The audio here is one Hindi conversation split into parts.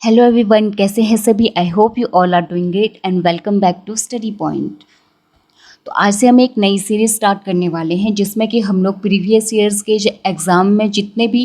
हेलो एवरीवन, कैसे हैं सभी। I hope you all are doing great and welcome back to Study Point. तो आज से हम एक नई सीरीज स्टार्ट करने वाले हैं जिसमें कि हम लोग प्रीवियस ईयर्स के एग्ज़ाम में जितने भी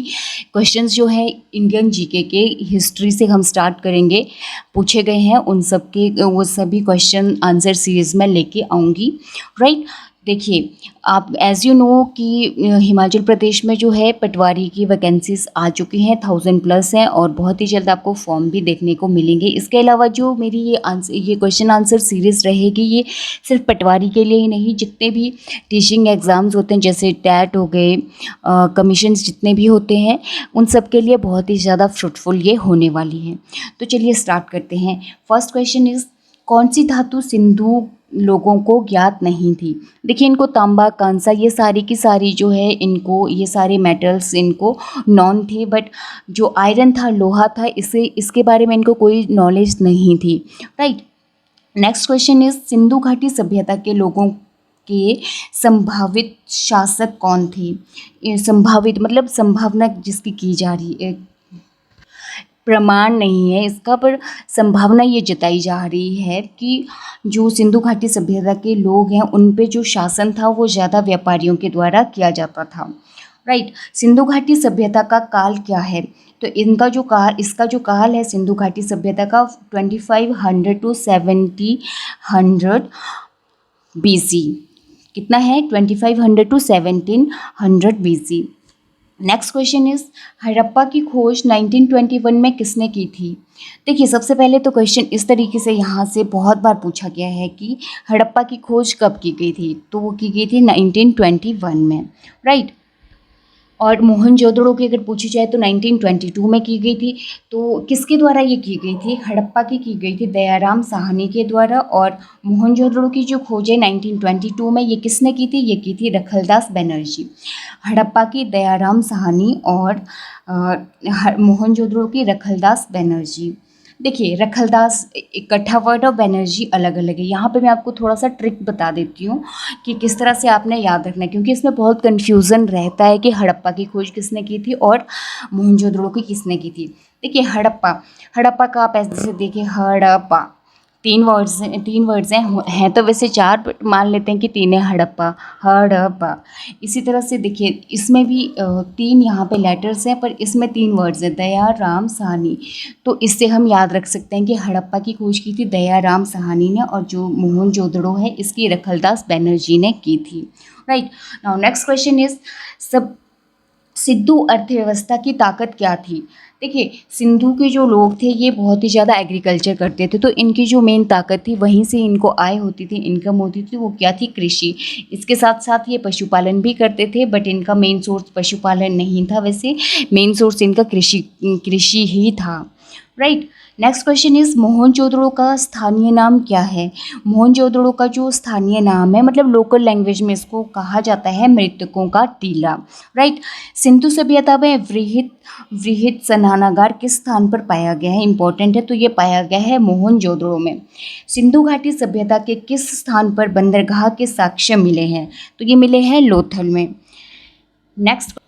क्वेश्चंस जो हैं इंडियन जीके के हिस्ट्री से हम स्टार्ट करेंगे, पूछे गए हैं उन सब के वो सभी क्वेश्चन आंसर सीरीज़ में लेके आऊँगी। राइट, देखिए आप एज़ यू नो कि हिमाचल प्रदेश में जो है पटवारी की वैकेंसीज आ चुकी हैं, 1000+ हैं और बहुत ही जल्द आपको फॉर्म भी देखने को मिलेंगे। इसके अलावा जो मेरी ये क्वेश्चन आंसर सीरीज़ रहेगी, ये सिर्फ पटवारी के लिए ही नहीं, जितने भी टीचिंग एग्ज़ाम्स होते हैं जैसे टैट हो गए, कमीशंस जितने भी होते हैं, उन सब के लिए बहुत ही ज़्यादा फ्रूटफुल ये होने वाली है। तो चलिए स्टार्ट करते हैं। फर्स्ट क्वेश्चन इज़, कौन सी धातु सिंधु लोगों को ज्ञात नहीं थी। देखिए, इनको तांबा, कांसा, ये सारी की सारी जो है, इनको ये सारे मेटल्स इनको नॉन थे, बट जो आयरन था, लोहा था, इसके बारे में इनको कोई नॉलेज नहीं थी। Right, next question is, Sindhu घाटी सभ्यता के लोगों के संभावित शासक कौन थे। ये संभावित मतलब संभावना जिसकी की जा रही है, प्रमाण नहीं है इसका, पर संभावना ये जताई जा रही है कि जो सिंधु घाटी सभ्यता के लोग हैं उन पे जो शासन था वो ज़्यादा व्यापारियों के द्वारा किया जाता था। राइट, सिंधु घाटी सभ्यता का काल क्या है। तो इसका जो काल है सिंधु घाटी सभ्यता का 2500 टू 1700 BC। कितना है? 2500 to 1700 BC। Next question is, Harappa की खोज 1921 में किसने की थी। देखिए, सबसे पहले तो क्वेश्चन इस तरीके से यहाँ से बहुत बार पूछा गया है कि हड़प्पा की खोज कब की गई थी, तो वो की गई थी 1921 में। राइट, और मोहनजोदड़ो की अगर पूछी जाए तो 1922 में की गई थी। तो किसके द्वारा ये की गई थी? हड़प्पा की गई थी दयाराम साहनी के द्वारा। और मोहनजोदड़ो की जो खोज है 1922 में, ये किसने की थी? ये की थी रखलदास बनर्जी। हड़प्पा की दयाराम साहनी और मोहनजोदड़ो की रखलदास बनर्जी। देखिए, रखलदास इकट्ठा वर्ड और बनर्जी अलग अलग है। यहाँ पे मैं आपको थोड़ा सा ट्रिक बता देती हूँ कि किस तरह से आपने याद रखना है, क्योंकि इसमें बहुत कन्फ्यूज़न रहता है कि हड़प्पा की खोज किसने की थी और मोहनजोदड़ो की किसने की थी। देखिए, हड़प्पा का आप ऐसे देखिए, हड़प्पा, तीन वर्ड्स हैं तो वैसे चार, but मान लेते हैं कि तीन है। हड़प्पा। इसी तरह से देखिए, इसमें भी तीन यहाँ पे लेटर्स हैं, पर इसमें तीन वर्ड्स हैं, दया राम साहनी। तो इससे हम याद रख सकते हैं कि हड़प्पा की खोज की थी दया राम साहनी ने, और जो मोहनजोदड़ो है इसकी रखलदास बनर्जी ने की थी। Right, now next question is, सब सिंधु अर्थव्यवस्था की ताकत क्या थी। देखिए, सिंधु के जो लोग थे ये बहुत ही ज़्यादा एग्रीकल्चर करते थे, तो इनकी जो मेन ताकत थी, वहीं से इनको आय होती थी, इनकम होती थी, वो क्या थी? कृषि। इसके साथ साथ ये पशुपालन भी करते थे, बट इनका मेन सोर्स पशुपालन नहीं था, वैसे मेन सोर्स इनका कृषि ही था। Right, next question is, Mohenjodaro का स्थानीय नाम क्या है। मोहनजोदड़ो का जो स्थानीय नाम है, मतलब लोकल लैंग्वेज में इसको कहा जाता है मृतकों का टीला। राइट, सिंधु सभ्यता में वृहद स्नानागार किस स्थान पर पाया गया है? इंपॉर्टेंट है, तो ये पाया गया है मोहनजोदड़ो में। सिंधु घाटी सभ्यता के किस स्थान पर बंदरगाह के साक्ष्य मिले हैं? तो ये मिले हैं लोथल में। नेक्स्ट,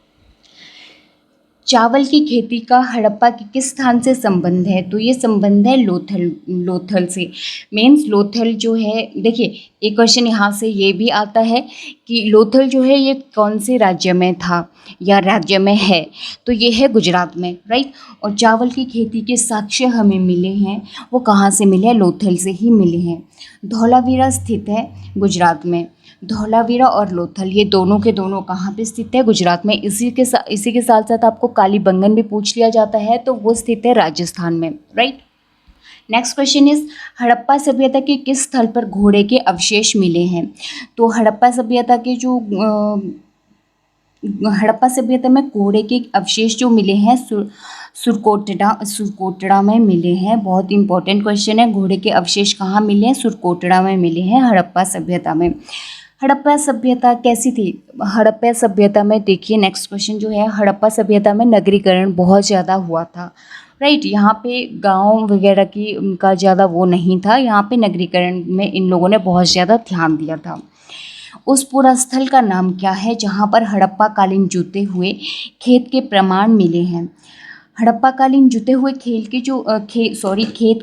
चावल की खेती का हड़प्पा के किस स्थान से संबंध है? तो ये संबंध है लोथल से। मीन्स लोथल जो है, देखिए एक क्वेश्चन यहाँ से ये भी आता है कि लोथल जो है ये कौन से राज्य में था या राज्य में है, तो ये है गुजरात में। राइट, और चावल की खेती के साक्ष्य हमें मिले हैं, वो कहाँ से मिले हैं? लोथल से ही मिले हैं। धौलावीरा स्थित है गुजरात में। धौलावीरा और लोथल ये दोनों के दोनों कहाँ पे स्थित है? गुजरात में। इसी के साथ साथ आपको कालीबंगन भी पूछ लिया जाता है, तो वो स्थित है राजस्थान में। Right, next question is, Harappa सभ्यता के किस स्थल पर घोड़े के अवशेष मिले हैं? तो हड़प्पा सभ्यता के जो हड़प्पा सभ्यता में घोड़े के अवशेष जो मिले हैं सुरकोटड़ा में मिले हैं। बहुत इंपॉर्टेंट क्वेश्चन है, घोड़े के अवशेष कहाँ मिले हैं? सुरकोटड़ा में मिले हैं हड़प्पा सभ्यता में। हड़प्पा सभ्यता कैसी थी? हड़प्पा सभ्यता में देखिए, नेक्स्ट क्वेश्चन जो है, हड़प्पा सभ्यता में नगरीकरण बहुत ज़्यादा हुआ था। राइट, यहाँ पे गांव वगैरह की उनका ज़्यादा वो नहीं था, यहाँ पे नगरीकरण में इन लोगों ने बहुत ज़्यादा ध्यान दिया था। उस पूरा स्थल का नाम क्या है जहाँ पर हड़प्पा कालीन जुते हुए खेत के प्रमाण मिले हैं? हड़प्पाकालीन जुते हुए खेत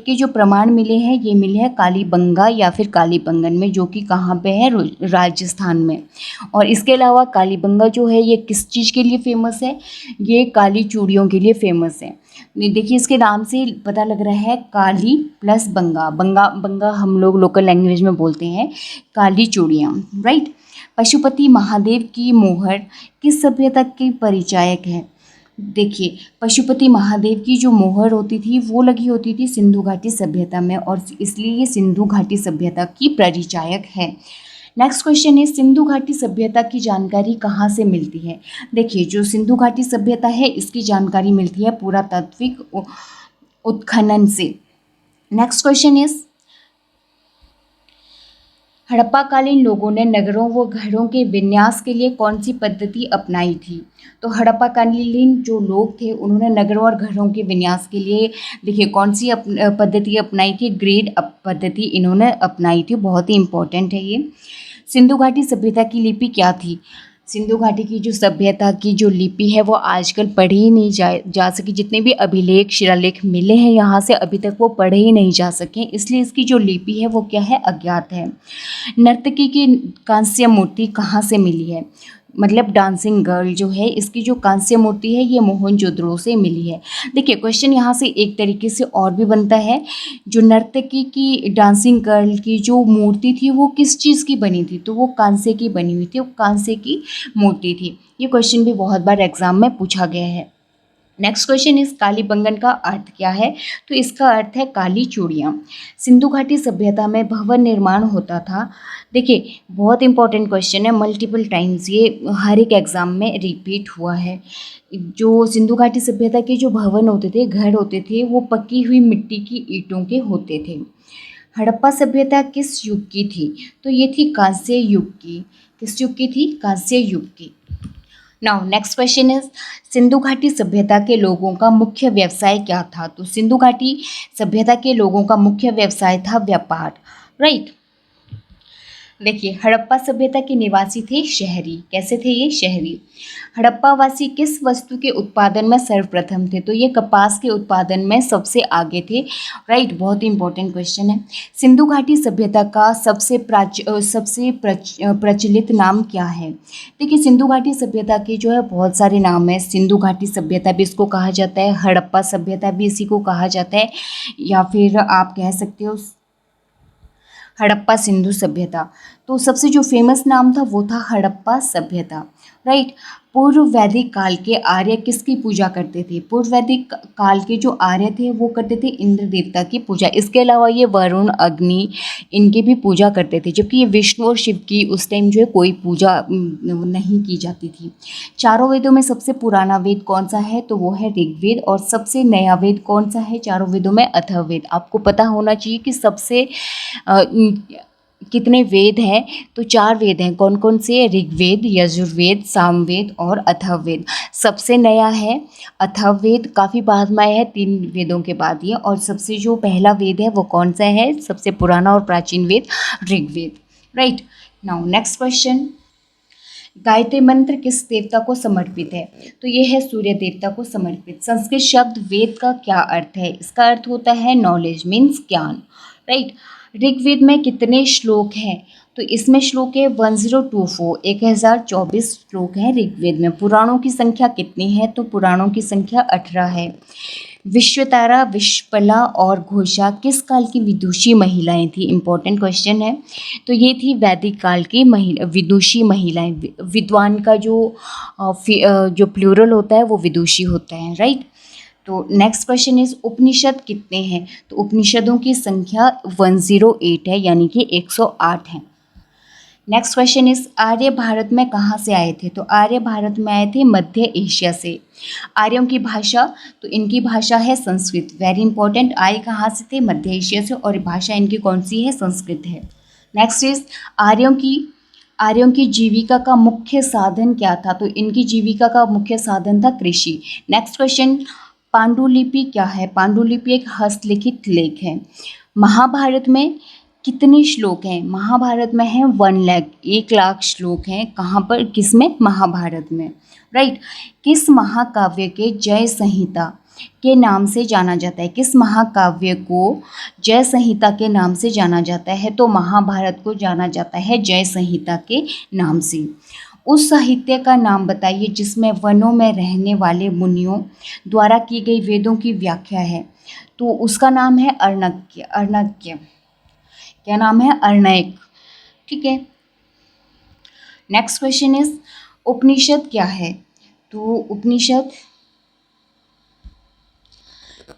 के जो प्रमाण मिले हैं, ये मिले हैं कालीबंगा या फिर कालीबंगन में, जो कि कहाँ पे है, राजस्थान में। और इसके अलावा कालीबंगा जो है ये किस चीज़ के लिए फेमस है, ये काली चूड़ियों के लिए फेमस है। देखिए इसके नाम से पता लग रहा है, काली प्लस बंगा, बंगा बंगा हम लोग लोकल लैंग्वेज में बोलते हैं काली चूड़ियाँ, राइट। पशुपति महादेव की मोहर किस सभ्यता की परिचायक है। देखिए पशुपति महादेव की जो मोहर होती थी वो लगी होती थी सिंधु घाटी सभ्यता में, और इसलिए ये सिंधु घाटी सभ्यता की परिचायक है। नेक्स्ट क्वेश्चन है, सिंधु घाटी सभ्यता की जानकारी कहाँ से मिलती है। देखिए जो सिंधु घाटी सभ्यता है इसकी जानकारी मिलती है पुरातात्विक उत्खनन से। नेक्स्ट क्वेश्चन इज, हड़प्पाकालीन लोगों ने नगरों व घरों के विन्यास के लिए कौन सी पद्धति अपनाई थी। तो हड़प्पाकालीन जो लोग थे उन्होंने नगरों और घरों के विन्यास के लिए देखिए कौन सी पद्धति अपनाई थी, ग्रेड पद्धति इन्होंने अपनाई थी, बहुत ही इंपॉर्टेंट है ये। सिंधु घाटी सभ्यता की लिपि क्या थी। सिंधु घाटी की जो सभ्यता की जो लिपि है वो आजकल पढ़ी ही नहीं जा सकी, जितने भी अभिलेख शिलालेख मिले हैं यहाँ से अभी तक वो पढ़े ही नहीं जा सके, इसलिए इसकी जो लिपि है वो क्या है, अज्ञात है। नर्तकी की कांस्य मूर्ति कहाँ से मिली है, मतलब डांसिंग गर्ल जो है इसकी जो कांस्य मूर्ति है ये मोहनजोदड़ो से मिली है। देखिए क्वेश्चन यहाँ से एक तरीके से और भी बनता है, जो नर्तकी की डांसिंग गर्ल की जो मूर्ति थी वो किस चीज़ की बनी थी, तो वो कांसे की बनी हुई थी, वो कांसे की मूर्ति थी। ये क्वेश्चन भी बहुत बार एग्जाम में पूछा गया है। नेक्स्ट क्वेश्चन इस कालीबंगन का अर्थ क्या है, तो इसका अर्थ है काली चूड़ियाँ। सिंधु घाटी सभ्यता में भवन निर्माण होता था। देखिए बहुत इंपॉर्टेंट क्वेश्चन है, मल्टीपल टाइम्स ये हर एक एग्ज़ाम में रिपीट हुआ है। जो सिंधु घाटी सभ्यता के जो भवन होते थे, घर होते थे, वो पकी हुई मिट्टी की ईंटों के होते थे। हड़प्पा सभ्यता किस युग की थी, तो ये थी कांस्य युग की। किस युग की थी, कांस्य युग की। Now next question is, Sindhu घाटी सभ्यता के लोगों का मुख्य व्यवसाय क्या था। तो सिंधु घाटी सभ्यता के लोगों का मुख्य व्यवसाय था व्यापार, राइट। देखिए हड़प्पा सभ्यता के निवासी थे शहरी। कैसे थे ये, शहरी। हड़प्पा वासी किस वस्तु के उत्पादन में सर्वप्रथम थे, तो ये कपास के उत्पादन में सबसे आगे थे, राइट। बहुत ही इंपॉर्टेंट क्वेश्चन है। सिंधु घाटी सभ्यता का सबसे प्रचलित नाम क्या है। देखिए सिंधु घाटी सभ्यता के जो है बहुत सारे नाम हैं। सिंधु घाटी सभ्यता भी इसको कहा जाता है, हड़प्पा सभ्यता भी इसी को कहा जाता है, या फिर आप कह सकते हो हड़प्पा सिंधु सभ्यता। तो सबसे जो फेमस नाम था वो था हड़प्पा सभ्यता, राइट। पूर्व वैदिक काल के आर्य किसकी पूजा करते थे। पूर्व वैदिक काल के जो आर्य थे वो करते थे इंद्र देवता की पूजा। इसके अलावा ये वरुण, अग्नि, इनकी भी पूजा करते थे, जबकि ये विष्णु और शिव की उस टाइम जो है कोई पूजा नहीं की जाती थी। चारों वेदों में सबसे पुराना वेद कौन सा है, तो वो है ऋग्वेद। और सबसे नया वेद कौन सा है चारों वेदों में, अथर्ववेद। आपको पता होना चाहिए कि सबसे कितने वेद हैं, तो 4 वेद हैं। कौन कौन से, ऋग्वेद, यजुर्वेद, सामवेद और अथर्ववेद। सबसे नया है अथर्ववेद, काफ़ी बाद में आया है, 3 वेदों के बाद ये। और सबसे जो पहला वेद है वो कौन सा है, सबसे पुराना और प्राचीन वेद Rigveda, right. Now next question, Gayatri Mantra किस देवता को समर्पित है, तो ये है सूर्य देवता को समर्पित। संस्कृत शब्द वेद का क्या अर्थ है, इसका अर्थ होता है नॉलेज, मीन्स ज्ञान, राइट। ऋग्वेद में कितने श्लोक हैं, तो इसमें श्लोक है 1024, 1024 श्लोक हैं ऋग्वेद में। पुराणों की संख्या कितनी है, तो पुराणों की संख्या 18 है। विश्वतारा, विश्वला और घोषा किस काल की विदुषी महिलाएं थी, इंपॉर्टेंट क्वेश्चन है। तो ये थी वैदिक काल की विदुषी महिलाएं। विद्वान का जो प्लूरल होता है वो विदुषी होता है, राइट। तो नेक्स्ट क्वेश्चन इज, उपनिषद कितने हैं, तो उपनिषदों की संख्या 108 है, यानी कि 108 है। नेक्स्ट क्वेश्चन इज, आर्य भारत में कहाँ से आए थे, तो आर्य भारत में आए थे मध्य एशिया से। आर्यों की भाषा, तो इनकी भाषा है संस्कृत, वेरी इंपॉर्टेंट। आए कहाँ से थे, मध्य एशिया से, और भाषा इनकी कौन सी है, संस्कृत है। नेक्स्ट इज, आर्यों की जीविका का मुख्य साधन क्या था, तो इनकी जीविका का मुख्य साधन था कृषि। नेक्स्ट क्वेश्चन, पांडुलिपि क्या है, पांडुलिपि एक हस्तलिखित लेख है। महाभारत में कितने श्लोक हैं, महाभारत में है 1 लाख श्लोक हैं। कहाँ पर, किस में, महाभारत में, राइट। किस महाकाव्य के जय संहिता के नाम से जाना जाता है? किस महाकाव्य को जय संहिता के नाम से जाना जाता है? तो महाभारत को जाना जाता है जय संहिता के नाम से। उस साहित्य का नाम बताइए जिसमें वनों में रहने वाले मुनियों द्वारा की गई वेदों की व्याख्या है। तो उसका नाम है अर्णक्य। अर्णक्य क्या नाम है? अर्णैक। ठीक है। नेक्स्ट क्वेश्चन इज उपनिषद क्या है? तो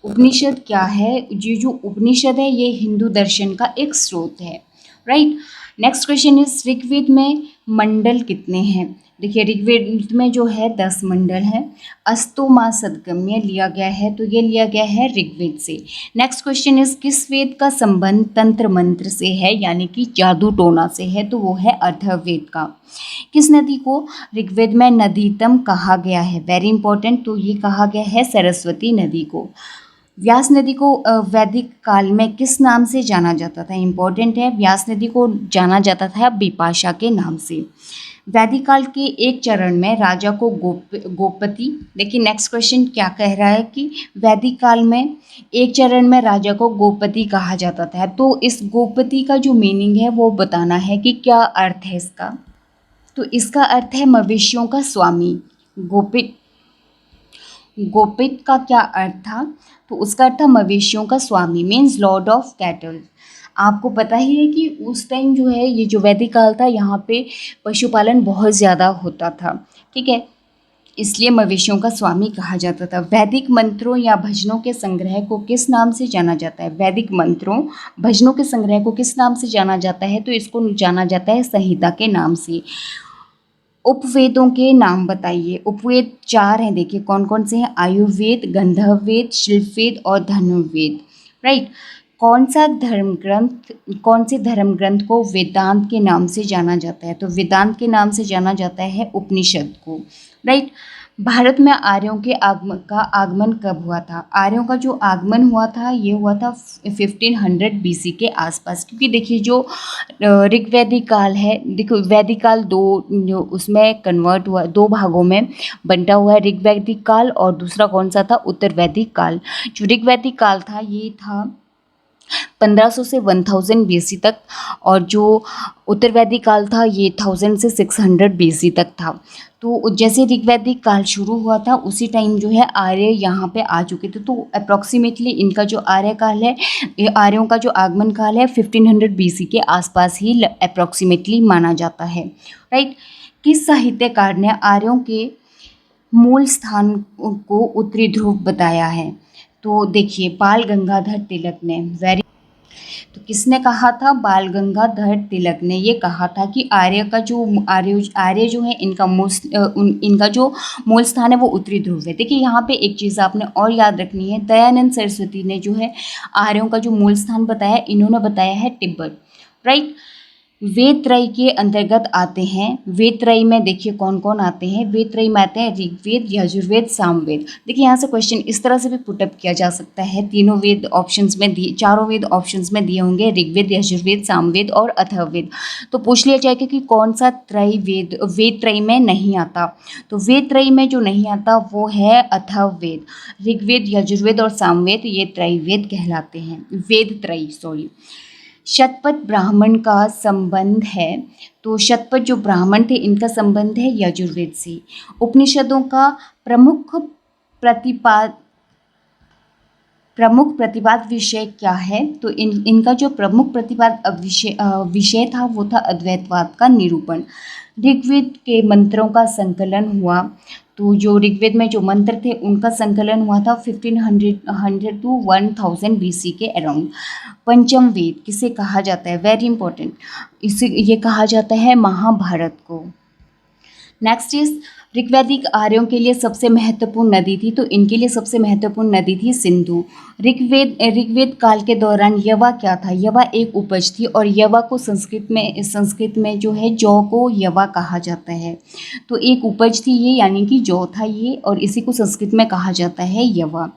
उपनिषद क्या है? ये जो उपनिषद है ये हिंदू दर्शन का एक स्रोत है। Right. Next question is Rigveda में मंडल कितने हैं? देखिए ऋग्वेद में जो है 10 मंडल है। अस्तोमा सदगम्य लिया गया है, तो ये लिया गया है ऋग्वेद से। नेक्स्ट क्वेश्चन इज किस वेद का संबंध तंत्र मंत्र से है, यानी कि जादू टोना से है? तो वो है अथर्ववेद का। किस नदी को ऋग्वेद में नदीतम कहा गया है? वेरी इंपॉर्टेंट, तो ये कहा गया है सरस्वती नदी को। व्यास नदी को वैदिक काल में किस नाम से जाना जाता था? इंपॉर्टेंट है, व्यास नदी को जाना जाता था बिपाशा के नाम से। वैदिक काल के एक चरण में राजा को गोपति, देखिए नेक्स्ट क्वेश्चन क्या कह रहा है कि वैदिक काल में एक चरण में राजा को गोपति कहा जाता था। तो इस गोपति का जो मीनिंग है वो बताना है कि क्या अर्थ है इसका। तो इसका अर्थ है मवेशियों का स्वामी। गोपित का क्या अर्थ था? तो उसका अर्थ था मवेशियों का स्वामी, मीन्स लॉर्ड ऑफ कैटल। आपको पता ही है कि उस टाइम जो है ये जो वैदिक काल था यहाँ पे पशुपालन बहुत ज़्यादा होता था। ठीक है, इसलिए मवेशियों का स्वामी कहा जाता था। वैदिक मंत्रों या भजनों के संग्रह को किस नाम से जाना जाता है? वैदिक मंत्रों भजनों के संग्रह को किस नाम से जाना जाता है? तो इसको जाना जाता है संहिता के नाम से। उपवेदों के नाम बताइए। उपवेद 4 हैं, देखिए कौन कौन से हैं? आयुर्वेद, गंधर्ववेद, शिल्पवेद और धनुर्वेद। राइट। कौन से धर्म ग्रंथ को वेदांत के नाम से जाना जाता है? तो वेदांत के नाम से जाना जाता है उपनिषद को। राइट। भारत में आर्यों के आगमन कब हुआ था? आर्यों का जो आगमन हुआ था ये हुआ था 1500 BC के आसपास, क्योंकि देखिए जो ऋग्वैदिक काल है, देखो वैदिक काल उसमें कन्वर्ट हुआ, 2 भागों में बंटा हुआ है, ऋग्वैदिक काल और दूसरा कौन सा था? उत्तर वैदिक काल। जो ऋग्वैदिक काल था ये था 1500 से 1000 BC तक, और जो उत्तर वैदिक काल था ये 1000 से 600 BC तक था। तो जैसे ऋग्वैदिक काल शुरू हुआ था उसी टाइम जो है आर्य यहाँ पे आ चुके थे। तो अप्रॉक्सीमेटली इनका जो आर्य काल है, ये आर्यों का जो आगमन काल है 1500 BC के आसपास ही अप्रॉक्सीमेटली माना जाता है। राइट। किस साहित्यकार ने आर्यों के मूल स्थान को उत्तरी ध्रुव बताया है? तो देखिए बाल गंगाधर तिलक ने। तो किसने कहा था? बाल गंगाधर तिलक ने ये कहा था कि आर्य जो है इनका जो मूल स्थान है वो उत्तरी ध्रुव है। देखिए यहाँ पे एक चीज़ आपने और याद रखनी है, दयानंद सरस्वती ने जो है आर्यों का जो मूल स्थान बताया, इन्होंने बताया है तिब्बत। राइट। वेद त्रय के अंतर्गत आते हैं। वेद त्रय में देखिए कौन कौन आते हैं? वेद त्रय में आते हैं ऋग्वेद, यजुर्वेद, सामवेद। देखिए यहाँ से क्वेश्चन इस तरह से भी पुटअप किया जा सकता है, तीनों वेद ऑप्शंस में दिए, चारों वेद ऑप्शंस में दिए होंगे, ऋग्वेद, यजुर्वेद, सामवेद और अथर्ववेद। तो पूछ लिया जाएगा कि कौन सा त्रय वेद त्रय में नहीं आता? तो वेद त्रय में जो नहीं आता वो है अथर्ववेद। ऋग्वेद, यजुर्वेद और सामवेद ये त्रयवेद कहलाते हैं, वेद त्रय सॉरी। शतपथ ब्राह्मण का संबंध है, तो शतपथ जो ब्राह्मण थे इनका संबंध है यजुर्वेद से। उपनिषदों का प्रमुख प्रतिपाद विषय क्या है? तो इनका जो प्रमुख प्रतिपाद विषय था वो था अद्वैतवाद का निरूपण। ऋग्वेद के मंत्रों का संकलन हुआ, तो जो ऋग्वेद में जो मंत्र थे उनका संकलन हुआ था 1500 to 1000 BC के अराउंड। पंचम वेद किसे कहा जाता है? वेरी इंपॉर्टेंट, इसे ये कहा जाता है महाभारत को। नेक्स्ट इज ऋग्वैदिक आर्यों के लिए सबसे महत्वपूर्ण नदी थी, तो इनके लिए सबसे महत्वपूर्ण नदी थी सिंधु। ऋग्वेद काल के दौरान यवा क्या था? यवा एक उपज थी, और यवा को संस्कृत में जो है जौ को यवा कहा जाता है। तो एक उपज थी ये, यानी कि जौ था ये, और इसी को संस्कृत में कहा जाता है यवा।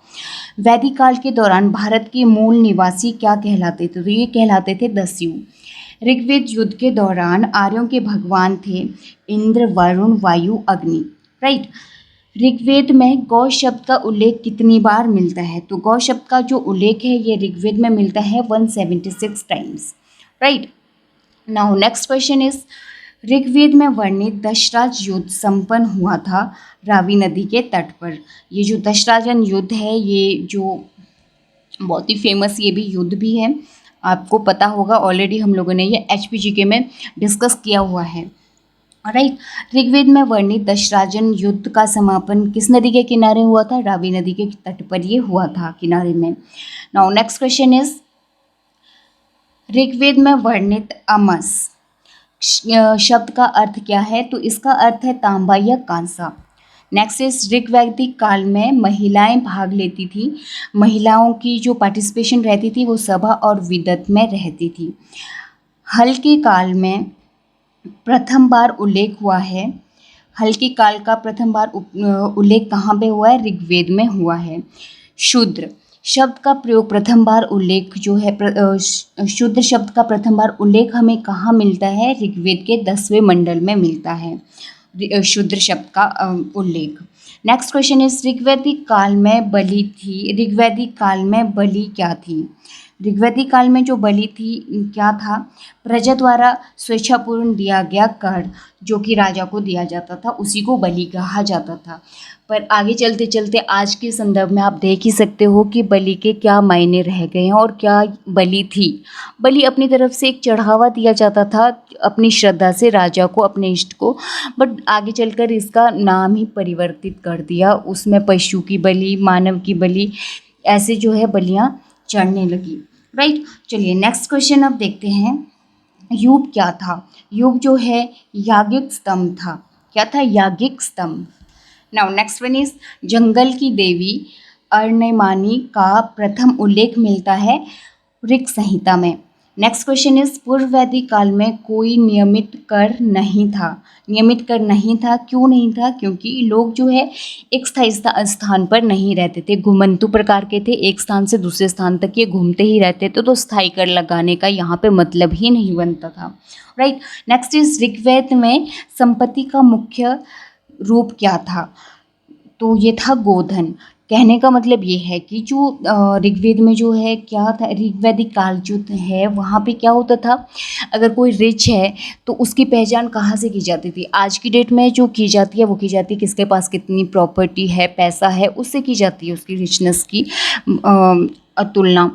वैदिक काल के दौरान भारत के मूल निवासी क्या कहलाते थे? तो ये कहलाते थे दस्यु। ऋग्वेद युद्ध के दौरान आर्यों के भगवान थे इंद्र, वरुण, वायु, अग्नि। राइट। ऋग्वेद में गौ शब्द का उल्लेख कितनी बार मिलता है? तो गौ शब्द का जो उल्लेख है ये ऋग्वेद में मिलता है 176 times, right. Now next question is, Rigveda में वर्णित दशराज युद्ध संपन्न हुआ था रावी नदी के तट पर। ये जो दशराजन युद्ध है, ये जो बहुत ही फेमस ये भी युद्ध भी है, आपको पता होगा, ऑलरेडी हम लोगों ने ये HPGK में डिस्कस किया हुआ है, राइट। ऋग्वेद में वर्णित दशराजन युद्ध का समापन किस नदी के किनारे हुआ था? रावी नदी के तट पर ये हुआ था, किनारे में। Now next question is, Rigveda में वर्णित अमस शब्द का अर्थ क्या है? तो इसका अर्थ है तांबा या कांसा। नेक्स्ट इज, ऋग्वैदिक काल में महिलाएं भाग लेती थी। महिलाओं की जो पार्टिसिपेशन रहती थी वो सभा और विदत में रहती थी। हल के काल में प्रथम बार उल्लेख हुआ है। हल के काल का प्रथम बार उल्लेख कहाँ पे हुआ है? ऋग्वेद में हुआ है। शूद्र शब्द का प्रयोग प्रथम बार उल्लेख जो है शूद्र शब्द का प्रथम बार उल्लेख हमें कहाँ मिलता है? ऋग्वेद के 10वें मंडल में मिलता है शूद्र शब्द का उल्लेख। नेक्स्ट क्वेश्चन इज, ऋग्वैदिक काल में बलि थी। ऋग्वैदिक काल में बलि क्या थी? ऋग्वैदिक काल में जो बलि थी क्या था? प्रजा द्वारा स्वेच्छापूर्ण दिया गया कर जो कि राजा को दिया जाता था, उसी को बलि कहा जाता था। पर आगे चलते चलते आज के संदर्भ में आप देख ही सकते हो कि बलि के क्या मायने रह गए हैं और क्या बलि थी। बलि अपनी तरफ से एक चढ़ावा दिया जाता था अपनी श्रद्धा से राजा को, अपने इष्ट को, बट आगे चलकर इसका नाम ही परिवर्तित कर दिया। उसमें पशु की बलि, मानव की बलि, ऐसे जो है बलियाँ चढ़ने लगी, राइट। चलिए नेक्स्ट क्वेश्चन अब देखते हैं, युग क्या था? युग जो है याज्ञिक स्तंभ था। क्या था? याज्ञिक स्तंभ। नाउ नेक्स्ट वन इज, जंगल की देवी अर्णिमानी का प्रथम उल्लेख मिलता है ऋग संहिता में। नेक्स्ट क्वेश्चन इज, पूर्व वैदिक काल में कोई नियमित कर नहीं था। नियमित कर नहीं था, क्यों नहीं था? क्योंकि लोग जो है एक स्थायी स्थान पर नहीं रहते थे, घुमंतु प्रकार के थे, एक स्थान से दूसरे स्थान तक ये घूमते ही रहते थे, तो स्थायी कर लगाने का यहाँ पे मतलब ही नहीं बनता था, राइट। नेक्स्ट इज, ऋग्वेद में संपत्ति का मुख्य रूप क्या था? तो ये था गोधन। कहने का मतलब ये है कि जो ऋग्वेद में जो है क्या था, ऋग्वैदिक काल जो है वहाँ पे क्या होता था, अगर कोई रिच है तो उसकी पहचान कहाँ से की जाती थी? आज की डेट में जो की जाती है वो की जाती है किसके पास कितनी प्रॉपर्टी है, पैसा है, उससे की जाती है उसकी रिचनेस की तुलना।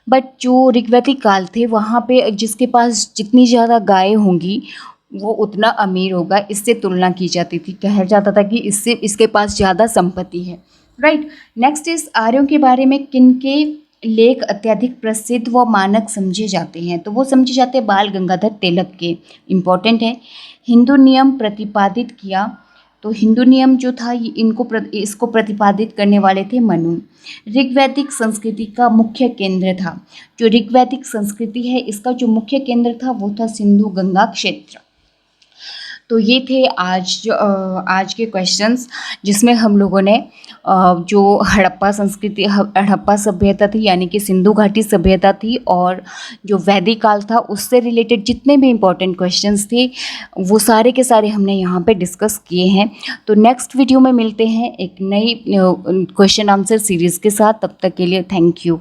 बट जो ऋग्वैदिक काल थे वहाँ पे जिसके पास जितनी ज़्यादा गायें होंगी वो उतना अमीर होगा, इससे तुलना की जाती थी। कहा जाता था कि इससे इसके पास ज़्यादा संपत्ति है, राइट। नेक्स्ट इस आर्यों के बारे में किनके लेख अत्यधिक प्रसिद्ध व मानक समझे जाते हैं? तो वो समझे जाते हैं बाल गंगाधर तिलक के, इम्पॉर्टेंट है। हिंदू नियम प्रतिपादित किया, तो हिंदू नियम जो था इसको प्रतिपादित करने वाले थे मनु। ऋग्वैदिक संस्कृति का मुख्य केंद्र था, जो ऋग्वैदिक संस्कृति है इसका जो मुख्य केंद्र था वो था सिंधु गंगा क्षेत्र। तो ये थे आज के क्वेश्चंस जिसमें हम लोगों ने जो हड़प्पा सभ्यता थी यानी कि सिंधु घाटी सभ्यता थी, और जो वैदिक काल था उससे रिलेटेड जितने भी इम्पोर्टेंट क्वेश्चंस थे वो सारे के सारे हमने यहाँ पे डिस्कस किए हैं। तो नेक्स्ट वीडियो में मिलते हैं एक नई क्वेश्चन आंसर सीरीज़ के साथ। तब तक के लिए थैंक यू।